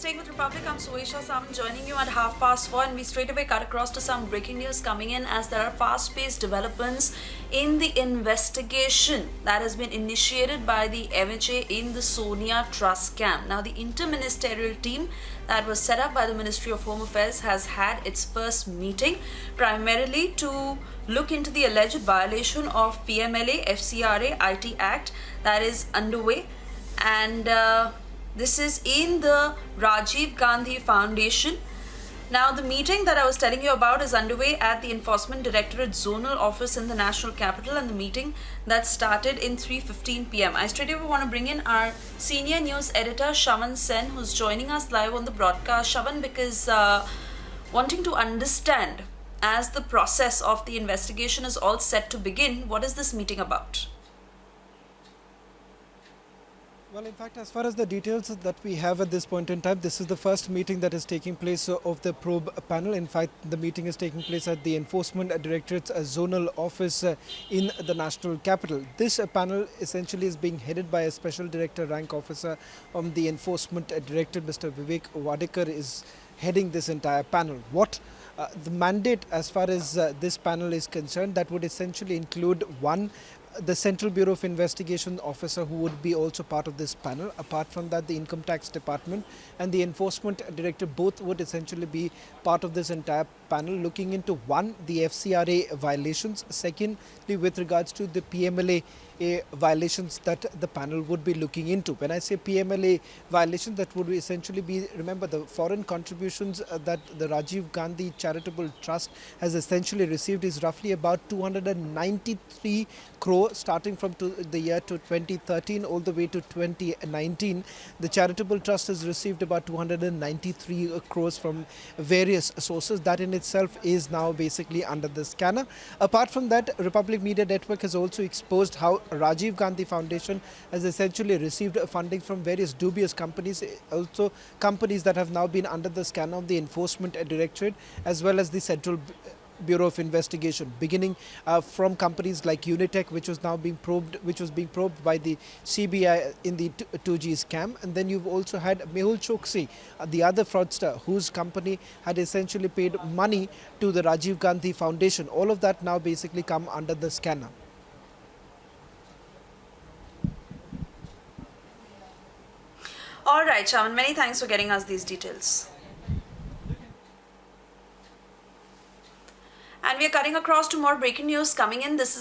staying with Republic. I'm Suesha Sam, joining you at 4:30, and we straight away cut across to some breaking news coming in as there are fast-paced developments in the investigation that has been initiated by the MHA in the Sonia Trust scam. Now, the interministerial team that was set up by the Ministry of Home Affairs has had its first meeting, primarily to look into the alleged violation of PMLA FCRA IT Act that is underway, and this is in the Rajiv Gandhi Foundation. Now, the meeting that I was telling you about is underway at the Enforcement Directorate Zonal Office in the National Capital, and the meeting that started in 3:15 p.m. I straight away want to bring in our senior news editor, Shavan Sen, who's joining us live on the broadcast. Shavan, because wanting to understand, as the process of the investigation is all set to begin, what is this meeting about? Well, in fact, as far as the details that we have at this point in time, this is the first meeting that is taking place of the probe panel. In fact, the meeting is taking place at the Enforcement Directorate's zonal office in the national capital. This panel essentially is being headed by a special director rank officer from the Enforcement Directorate, Mr. Vivek Wadekar, is heading this entire panel. What the mandate as far as this panel is concerned, that would essentially include the Central Bureau of Investigation officer, who would be also part of this panel. Apart from that, the Income Tax Department and the Enforcement Director both would essentially be part of this entire panel, looking into the FCRA violations, secondly with regards to the PMLA violations that the panel would be looking into. When I say PMLA violations, that would essentially be, remember, the foreign contributions that the Rajiv Gandhi Charitable Trust has essentially received is roughly about 293 crore, starting from the year to 2013 all the way to 2019. The charitable trust has received about 293 crores from various sources. That in itself is now basically under the scanner. Apart from that, Republic Media Network has also exposed how Rajiv Gandhi Foundation has essentially received funding from various dubious companies, also companies that have now been under the scanner of the Enforcement Directorate as well as the Central Bureau of Investigation, beginning from companies like Unitech, which was being probed by the CBI in the 2G scam. And then you've also had Mehul Choksi, the other fraudster, whose company had essentially paid money to the Rajiv Gandhi Foundation. All of that now basically come under the scanner. All right, Shavan, many thanks for getting us these details. And we are cutting across to more breaking news coming in. This is